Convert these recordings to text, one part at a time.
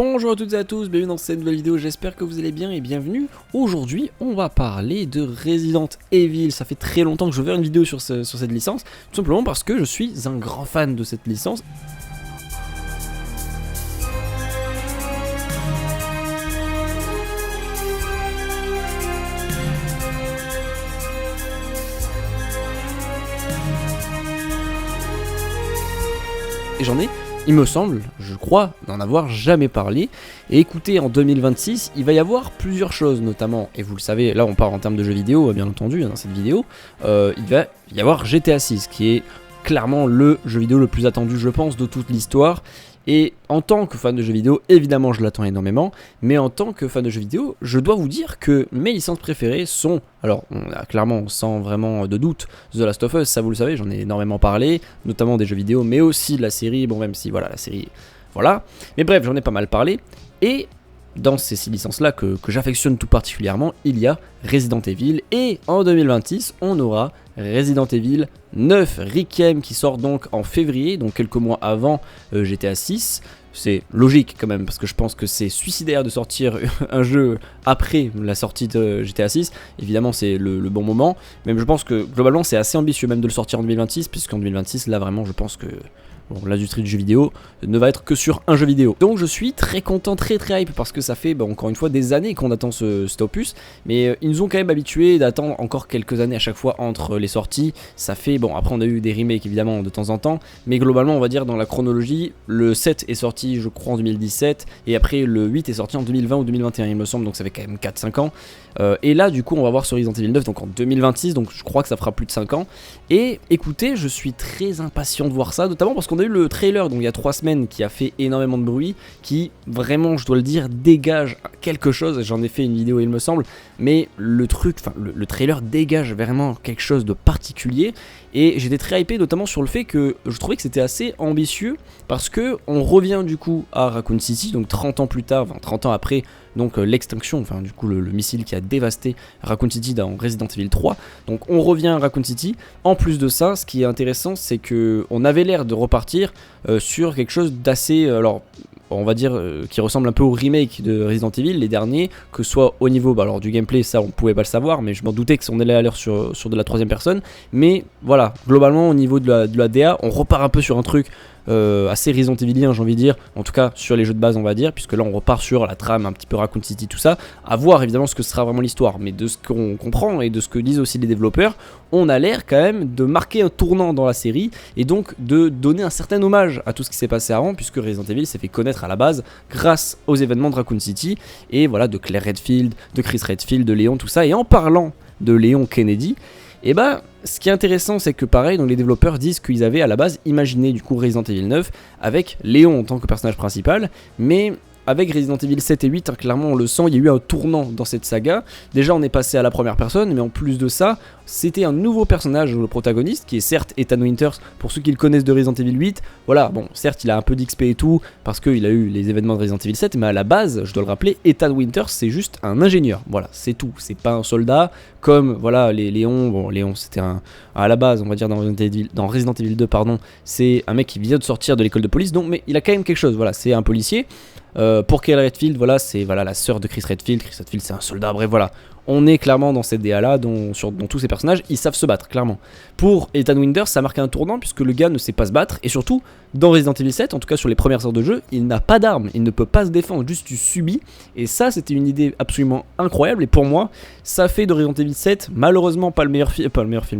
Bonjour à toutes et à tous, bienvenue dans cette nouvelle vidéo, j'espère que vous allez bien et bienvenue. Aujourd'hui, on va parler de Resident Evil. Ça fait très longtemps que je veux faire une vidéo sur cette licence, tout simplement parce que je suis un grand fan de cette licence. Et j'en ai, il me semble, je crois, n'en avoir jamais parlé. Et écoutez, en 2026, il va y avoir plusieurs choses, notamment, et vous le savez, là on parle en termes de jeux vidéo, bien entendu, dans cette vidéo, il va y avoir GTA 6, qui est clairement le jeu vidéo le plus attendu, je pense, de toute l'histoire. Et en tant que fan de jeux vidéo, évidemment je l'attends énormément, mais en tant que fan de jeux vidéo, je dois vous dire que mes licences préférées sont, alors clairement sans vraiment de doute, The Last of Us, ça vous le savez, j'en ai énormément parlé, notamment des jeux vidéo, mais aussi de la série, bon même si voilà la série, voilà, mais bref j'en ai pas mal parlé, et dans ces 6 licences-là que j'affectionne tout particulièrement, il y a Resident Evil, et en 2026, on aura Resident Evil 9 Requiem qui sort donc en février, donc quelques mois avant GTA 6. C'est logique quand même, parce que je pense que c'est suicidaire de sortir un jeu après la sortie de GTA 6. Évidemment, c'est le bon moment, même je pense que globalement c'est assez ambitieux même de le sortir en 2026, puisqu'en 2026, là vraiment je pense que... Bon, l'industrie du jeu vidéo ne va être que sur un jeu vidéo. Donc je suis très content, très hype, parce que ça fait encore une fois des années qu'on attend cet opus. Mais ils nous ont quand même habitués d'attendre encore quelques années à chaque fois entre les sorties. Ça fait, bon après on a eu des remakes évidemment de temps en temps. Mais globalement on va dire dans la chronologie, le 7 est sorti je crois en 2017. Et après le 8 est sorti en 2020 ou 2021 il me semble. Donc ça fait quand même 4-5 ans. Et là du coup on va voir sur Resident Evil 9 donc en 2026. Donc je crois que ça fera plus de 5 ans. Et écoutez, je suis très impatient de voir ça, notamment parce qu'on a eu le trailer donc il y a 3 semaines qui a fait énormément de bruit, qui vraiment je dois le dire dégage quelque chose. J'en ai fait une vidéo il me semble, mais le truc, enfin le trailer dégage vraiment quelque chose de particulier. Et j'étais très hypé notamment sur le fait que je trouvais que c'était assez ambitieux, parce que on revient du coup à Raccoon City, donc 30 ans plus tard, enfin 30 ans après donc l'extinction, enfin du coup le missile qui a dévasté Raccoon City dans Resident Evil 3. Donc on revient à Raccoon City. En plus de ça, ce qui est intéressant, c'est que on avait l'air de repartir sur quelque chose d'assez, alors on va dire qui ressemble un peu au remake de Resident Evil, les derniers, que ce soit au niveau alors du gameplay, ça on pouvait pas le savoir, mais je m'en doutais qu'on allait aller sur de la 3ème personne. Mais voilà, globalement au niveau de la DA, on repart un peu sur un truc assez Resident Evilien, j'ai envie de dire, en tout cas sur les jeux de base on va dire, puisque là on repart sur la trame un petit peu Raccoon City, tout ça, à voir évidemment ce que sera vraiment l'histoire, mais de ce qu'on comprend et de ce que disent aussi les développeurs, on a l'air quand même de marquer un tournant dans la série, et donc de donner un certain hommage à tout ce qui s'est passé avant, puisque Resident Evil s'est fait connaître à la base grâce aux événements de Raccoon City, et voilà, de Claire Redfield, de Chris Redfield, de Léon, tout ça. Et en parlant de Léon Kennedy, et bah ce qui est intéressant, c'est que pareil, donc les développeurs disent qu'ils avaient à la base imaginé du coup Resident Evil 9 avec Léon en tant que personnage principal, mais avec Resident Evil 7 et 8, clairement on le sent, il y a eu un tournant dans cette saga. Déjà on est passé à la première personne, mais en plus de ça, c'était un nouveau personnage, le protagoniste, qui est certes Ethan Winters, pour ceux qui le connaissent de Resident Evil 8. Voilà, bon, certes il a un peu d'XP et tout, parce qu'il a eu les événements de Resident Evil 7, mais à la base, je dois le rappeler, Ethan Winters c'est juste un ingénieur, voilà, c'est tout, c'est pas un soldat, comme voilà les Léon, bon Léon c'était à la base, on va dire dans Resident Evil 2, pardon, c'est un mec qui vient de sortir de l'école de police, donc, mais il a quand même quelque chose, voilà, c'est un policier. Pour Claire Redfield, voilà, c'est voilà, la sœur de Chris Redfield. Chris Redfield c'est un soldat, bref voilà. On est clairement dans cette DA là, dont tous ces personnages, ils savent se battre, clairement. Pour Ethan Winters, ça marque un tournant, puisque le gars ne sait pas se battre, et surtout, dans Resident Evil 7, en tout cas sur les premières heures de jeu, il n'a pas d'arme, il ne peut pas se défendre, juste tu subis, et ça c'était une idée absolument incroyable, et pour moi, ça fait de Resident Evil 7, malheureusement pas le meilleur film,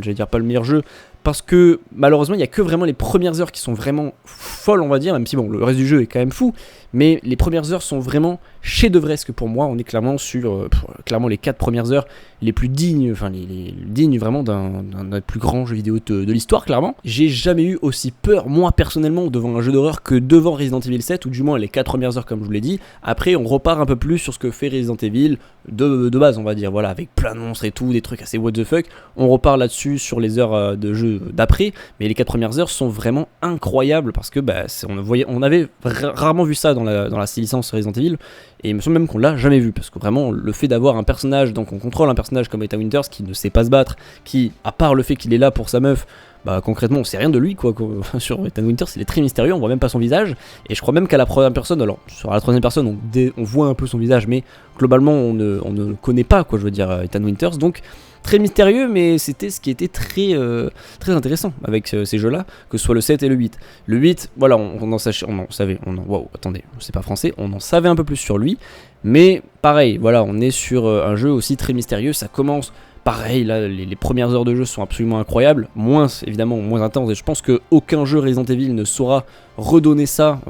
j'allais dire pas le meilleur jeu, parce que malheureusement il n'y a que vraiment les premières heures qui sont vraiment folles, on va dire, même si bon le reste du jeu est quand même fou, mais les premières heures sont vraiment chef-d'œuvresque pour moi. On est clairement sur clairement les 4 premières heures les plus dignes, enfin les dignes vraiment d'un des plus grands jeux vidéo de l'histoire, clairement. J'ai jamais eu aussi peur moi personnellement devant un jeu d'horreur que devant Resident Evil 7, ou du moins les 4 premières heures comme je vous l'ai dit. Après on repart un peu plus sur ce que fait Resident Evil de base, on va dire, voilà, avec plein de monstres et tout, des trucs assez what the fuck. On repart là-dessus sur les heures de jeu d'après, mais les 4 premières heures sont vraiment incroyables, parce que bah, on avait rarement vu ça dans la licence Resident Evil, et il me semble même qu'on l'a jamais vu, parce que vraiment le fait d'avoir un personnage, donc on contrôle un personnage comme Ethan Winters qui ne sait pas se battre, qui à part le fait qu'il est là pour sa meuf, bah concrètement on sait rien de lui quoi. Sur Ethan Winters il est très mystérieux, on voit même pas son visage, et je crois même qu'à la première personne, alors sur la troisième personne on voit un peu son visage, mais globalement on ne connaît pas quoi, je veux dire, Ethan Winters, donc très mystérieux, mais c'était ce qui était très intéressant avec ces jeux là, que ce soit le 7 et le 8. Le 8, voilà, on en savait, wow, attendez, c'est pas français, on en savait un peu plus sur lui, mais pareil, voilà, on est sur un jeu aussi très mystérieux, ça commence pareil, là les premières heures de jeu sont absolument incroyables, évidemment moins intenses, et je pense qu'aucun jeu Resident Evil ne saura redonner ça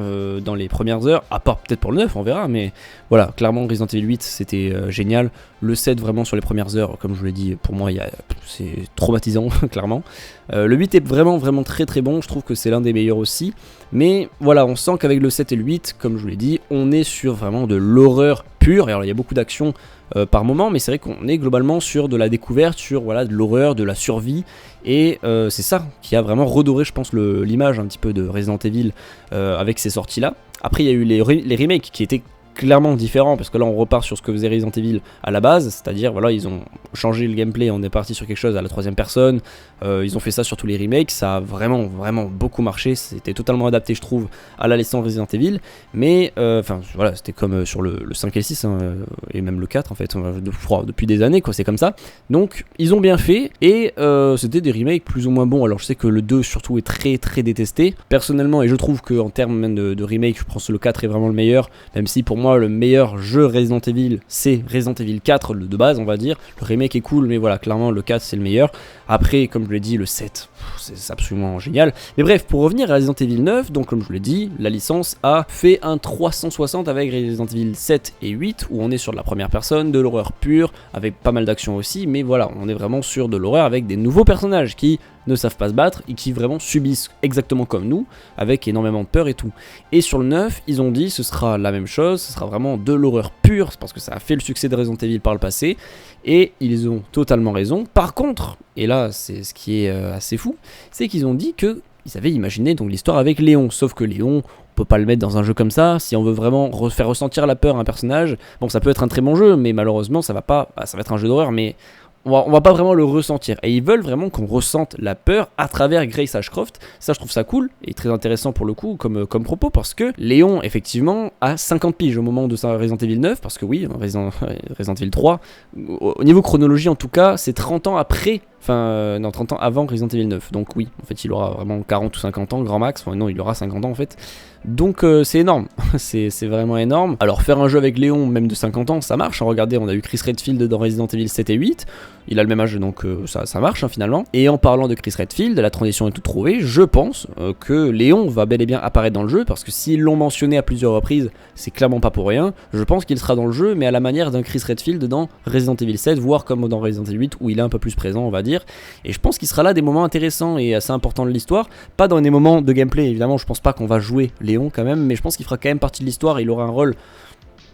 dans les premières heures, à part peut-être pour le 9, on verra, mais voilà, clairement Resident Evil 8 c'était génial, le 7 vraiment sur les premières heures, comme je vous l'ai dit, pour moi c'est traumatisant, clairement. Le 8 est vraiment très très bon, je trouve que c'est l'un des meilleurs aussi, mais voilà, on sent qu'avec le 7 et le 8, comme je vous l'ai dit, on est sur vraiment de l'horreur pure, et alors il y a beaucoup d'action par moment, mais c'est vrai qu'on est globalement sur de la découverte, sur voilà, de l'horreur, de la survie, et c'est ça qui a vraiment redoré, je pense, l'image un petit peu de Resident Evil avec ces sorties là. Après il y a eu les remakes qui étaient clairement différents, parce que là on repart sur ce que faisait Resident Evil à la base, c'est-à-dire voilà, ils ont changé le gameplay, on est parti sur quelque chose à la troisième personne, ils ont fait ça sur tous les remakes, ça a vraiment beaucoup marché, c'était totalement adapté je trouve à la licence Resident Evil, mais enfin voilà, c'était comme sur le 5 et le 6 hein, et même le 4 en fait, depuis des années quoi, c'est comme ça, donc ils ont bien fait, et c'était des remakes plus ou moins bons. Alors je sais que le 2 surtout est très détesté personnellement, et je trouve qu'en termes même de remake, je pense que le 4 est vraiment le meilleur, même si pour moi le meilleur jeu Resident Evil c'est Resident Evil 4, le de base on va dire, le remake est cool, mais voilà, clairement le 4 c'est le meilleur. Après comme je l'ai dit, le 7 c'est absolument génial, mais bref, pour revenir à Resident Evil 9, donc comme je vous l'ai dit, la licence a fait un 360 avec Resident Evil 7 et 8, où on est sur de la première personne, de l'horreur pure, avec pas mal d'action aussi, mais voilà, on est vraiment sur de l'horreur avec des nouveaux personnages qui ne savent pas se battre et qui vraiment subissent exactement comme nous, avec énormément de peur et tout. Et sur le 9, ils ont dit ce sera la même chose, ce sera vraiment de l'horreur pure, parce que ça a fait le succès de Resident Evil par le passé, et ils ont totalement raison. Par contre, et là c'est ce qui est assez fou, c'est qu'ils ont dit que ils avaient imaginé donc l'histoire avec Léon, sauf que Léon, on peut pas le mettre dans un jeu comme ça. Si on veut vraiment faire ressentir la peur à un personnage, bon ça peut être un très bon jeu, mais malheureusement ça va être un jeu d'horreur, mais on va pas vraiment le ressentir, et ils veulent vraiment qu'on ressente la peur à travers Grace Ashcroft. Ça je trouve ça cool et très intéressant pour le coup comme propos, parce que Léon effectivement a 50 piges au moment de sa Resident Evil 9, parce que oui, Resident Evil 3 au niveau chronologie en tout cas c'est 30 ans après, enfin non 30 ans avant Resident Evil 9, donc oui en fait il aura vraiment 40 ou 50 ans grand max, enfin non il aura 50 ans en fait, donc c'est énorme, c'est vraiment énorme. Alors faire un jeu avec Léon même de 50 ans ça marche, regardez, on a eu Chris Redfield dans Resident Evil 7 et 8, il a le même âge donc ça marche hein, finalement. Et en parlant de Chris Redfield, la transition est toute trouvée, je pense que Léon va bel et bien apparaître dans le jeu, parce que s'ils l'ont mentionné à plusieurs reprises, c'est clairement pas pour rien. Je pense qu'il sera dans le jeu, mais à la manière d'un Chris Redfield dans Resident Evil 7, voire comme dans Resident Evil 8 où il est un peu plus présent on va dire, et je pense qu'il sera là des moments intéressants et assez importants de l'histoire, pas dans des moments de gameplay évidemment, je pense pas qu'on va jouer Léon quand même, mais je pense qu'il fera quand même partie de l'histoire, et il aura un rôle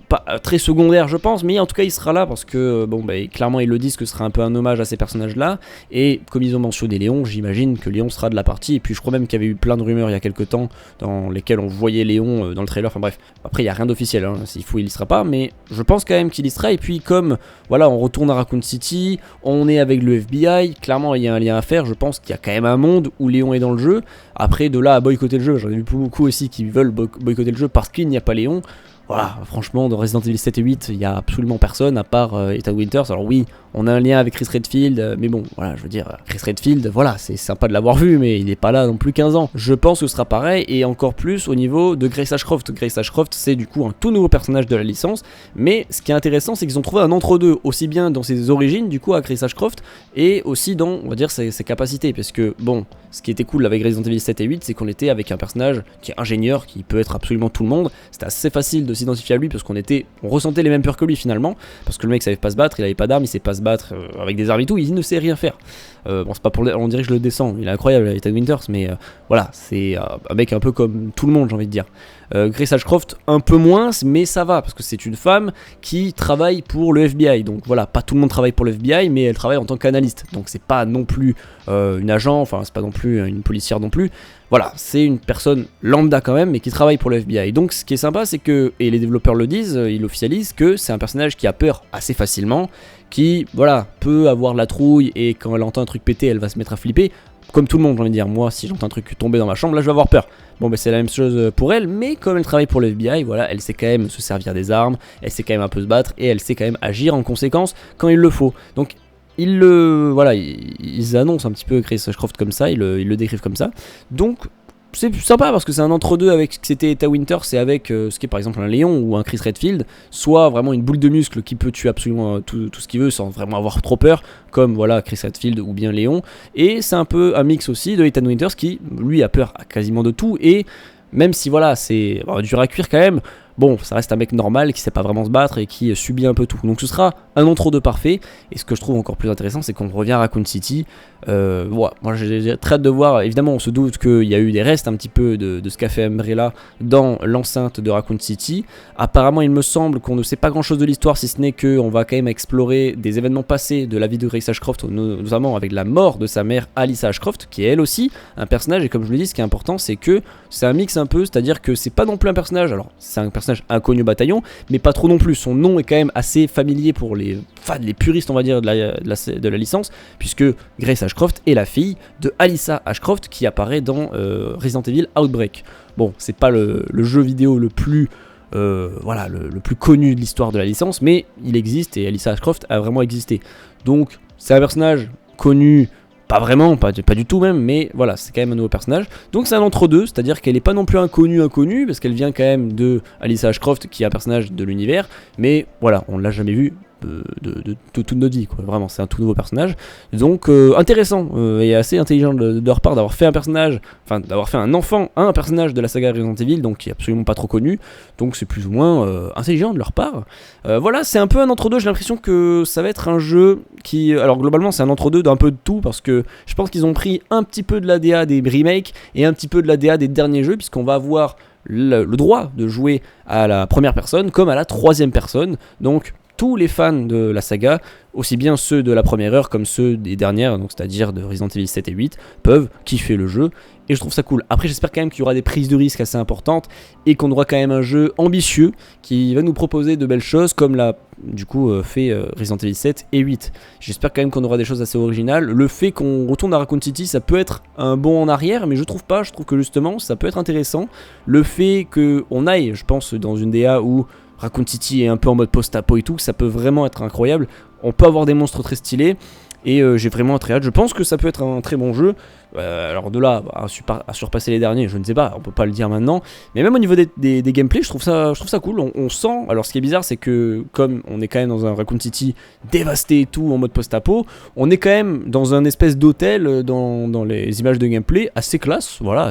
pas très secondaire je pense, mais en tout cas il sera là, parce que bon bah clairement ils le disent que ce sera un peu un hommage à ces personnages là, et comme ils ont mentionné Léon, j'imagine que Léon sera de la partie. Et puis je crois même qu'il y avait eu plein de rumeurs il y a quelques temps dans lesquelles on voyait Léon dans le trailer, enfin bref, après il n'y a rien d'officiel hein. S'il faut il y sera pas, mais je pense quand même qu'il y sera. Et puis comme voilà, on retourne à Raccoon City, on est avec le FBI, clairement il y a un lien à faire, je pense qu'il y a quand même un monde où Léon est dans le jeu. Après de là à boycotter le jeu, j'en ai vu beaucoup aussi qui veulent boycotter le jeu parce qu'il n'y a pas Léon. Voilà, franchement, dans Resident Evil 7 et 8, il n'y a absolument personne à part Ethan Winters. Alors oui, on a un lien avec Chris Redfield, mais bon, voilà, je veux dire, Chris Redfield, voilà, c'est sympa de l'avoir vu, mais il n'est pas là non plus 15 ans. Je pense que ce sera pareil, et encore plus au niveau de Grace Ashcroft. Grace Ashcroft, c'est du coup un tout nouveau personnage de la licence, mais ce qui est intéressant, c'est qu'ils ont trouvé un entre-deux, aussi bien dans ses origines, du coup, à Grace Ashcroft, et aussi dans, on va dire, ses capacités, parce que, bon, ce qui était cool avec Resident Evil 7 et 8, c'est qu'on était avec un personnage qui est ingénieur, qui peut être absolument tout le monde. C'était assez facile de s'identifier à lui, parce qu'on ressentait les mêmes peurs que lui finalement, parce que le mec savait pas se battre, il avait pas d'armes, il sait pas se battre avec des armes et tout, il ne sait rien faire. Bon, c'est pas pour on dirait que je le descends, il est incroyable Ethan Winters, mais voilà, c'est un mec un peu comme tout le monde, j'ai envie de dire. Grace Ashcroft un peu moins, mais ça va, parce que c'est une femme qui travaille pour le FBI, donc voilà, pas tout le monde travaille pour le FBI, mais elle travaille en tant qu'analyste, donc c'est pas non plus une agent, enfin c'est pas non plus une policière non plus, voilà, c'est une personne lambda quand même, mais qui travaille pour le FBI. Donc ce qui est sympa, c'est que, et les développeurs le disent, ils officialisent, que c'est un personnage qui a peur assez facilement, qui, voilà, peut avoir la trouille, et quand elle entend un truc péter, elle va se mettre à flipper. comme tout le monde, j'ai envie de dire. Moi, si j'entends un truc tomber dans ma chambre, là je vais avoir peur. Bon, bah c'est la même chose pour elle, mais comme elle travaille pour le FBI, voilà, elle sait quand même se servir des armes, elle sait quand même un peu se battre, et elle sait quand même agir en conséquence quand il le faut. Donc, ils annoncent un petit peu Chris Ashcroft comme ça, ils le décrivent comme ça. Donc, c'est sympa parce que c'est un entre-deux avec ce que c'était Eta Winters et avec ce qui est par exemple un Léon ou un Chris Redfield, soit vraiment une boule de muscle qui peut tuer absolument tout ce qu'il veut sans vraiment avoir trop peur, comme voilà Chris Redfield ou bien Léon, et c'est un peu un mix aussi de Ethan Winters qui lui a peur à quasiment de tout, et même si voilà c'est dur à cuire quand même, bon ça reste un mec normal qui sait pas vraiment se battre et qui subit un peu tout, donc ce sera un entre-deux parfait. Et ce que je trouve encore plus intéressant, c'est qu'on revient à Raccoon City. Moi j'ai très hâte de voir. Évidemment on se doute qu'il y a eu des restes un petit peu de ce qu'a fait Umbrella dans l'enceinte de Raccoon City. Apparemment il me semble qu'on ne sait pas grand chose de l'histoire, si ce n'est qu'on va quand même explorer des événements passés de la vie de Grace Ashcroft, notamment avec la mort de sa mère Alyssa Ashcroft, qui est elle aussi un personnage. Et comme je le dis, ce qui est important, c'est que c'est un mix un peu, c'est-à-dire que c'est pas non plus un personnage, alors c'est un personnage inconnu au bataillon, mais pas trop non plus. Son nom est quand même assez familier pour les fans, les puristes on va dire de la licence, puisque Grace Ashcroft est la fille de Alyssa Ashcroft qui apparaît dans Resident Evil Outbreak. Bon, c'est pas le jeu vidéo le plus le plus connu de l'histoire de la licence, mais il existe et Alyssa Ashcroft a vraiment existé. Donc c'est un personnage connu, pas vraiment, pas du tout même, mais voilà, c'est quand même un nouveau personnage. Donc c'est un entre-deux, c'est-à-dire qu'elle est pas non plus inconnue, parce qu'elle vient quand même de Alyssa Ashcroft, qui est un personnage de l'univers, mais voilà, on l'a jamais vu de toute notre vie, quoi. Vraiment c'est un tout nouveau personnage, donc intéressant et assez intelligent de leur part d'avoir fait un personnage, enfin d'avoir fait un personnage de la saga Resident Evil, donc qui est absolument pas trop connu, donc c'est plus ou moins intelligent de leur part. Voilà, c'est un peu un entre-deux, j'ai l'impression que ça va être un jeu qui, alors globalement c'est un entre-deux d'un peu de tout, parce que je pense qu'ils ont pris un petit peu de l'ADA des remakes et un petit peu de l'ADA des derniers jeux, puisqu'on va avoir le droit de jouer à la première personne comme à la troisième personne, donc tous les fans de la saga, aussi bien ceux de la première heure comme ceux des dernières, donc c'est-à-dire de Resident Evil 7 et 8, peuvent kiffer le jeu, et je trouve ça cool. Après j'espère quand même qu'il y aura des prises de risques assez importantes, et qu'on aura quand même un jeu ambitieux, qui va nous proposer de belles choses, comme l'a du coup fait Resident Evil 7 et 8. J'espère quand même qu'on aura des choses assez originales. Le fait qu'on retourne à Raccoon City, ça peut être un bond en arrière, mais je trouve pas, je trouve que justement ça peut être intéressant. Le fait qu'on aille, je pense, dans une DA où Raccoon City est un peu en mode post-apo et tout, ça peut vraiment être incroyable. On peut avoir des monstres très stylés, et j'ai vraiment très hâte. Je pense que ça peut être un très bon jeu. Alors de là à surpasser les derniers, je ne sais pas, on peut pas le dire maintenant. Mais même au niveau des gameplays, je trouve ça cool. On sent. Alors ce qui est bizarre, c'est que comme on est quand même dans un Raccoon City dévasté et tout en mode post-apo, on est quand même dans un espèce d'hôtel dans les images de gameplay assez classe, voilà,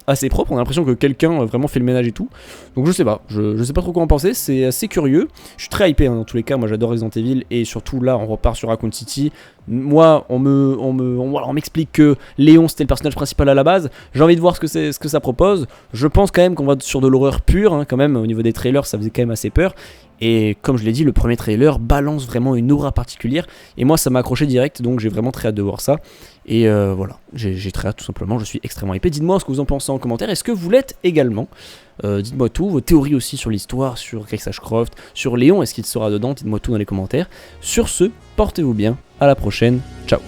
assez propre. On a l'impression que quelqu'un vraiment fait le ménage et tout. Donc je sais pas, je sais pas trop quoi en penser, c'est assez curieux. Je suis très hypé dans tous les cas, moi j'adore Resident Evil, et surtout là on repart sur Raccoon City. Moi on m'explique que Léon c'était le personnage principal à la base. J'ai envie de voir ce que ça propose. Je pense quand même qu'on va sur de l'horreur pure, quand même au niveau des trailers ça faisait quand même assez peur. Et comme je l'ai dit, le premier trailer balance vraiment une aura particulière. Et moi, ça m'a accroché direct, donc j'ai vraiment très hâte de voir ça. Et voilà, j'ai très hâte tout simplement, je suis extrêmement hypé. Dites-moi ce que vous en pensez en commentaire. Est-ce que vous l'êtes également ? Dites-moi tout, vos théories aussi sur l'histoire, sur Grace Ashcroft, sur Léon, est-ce qu'il sera dedans ? Dites-moi tout dans les commentaires. Sur ce, portez-vous bien, à la prochaine, ciao.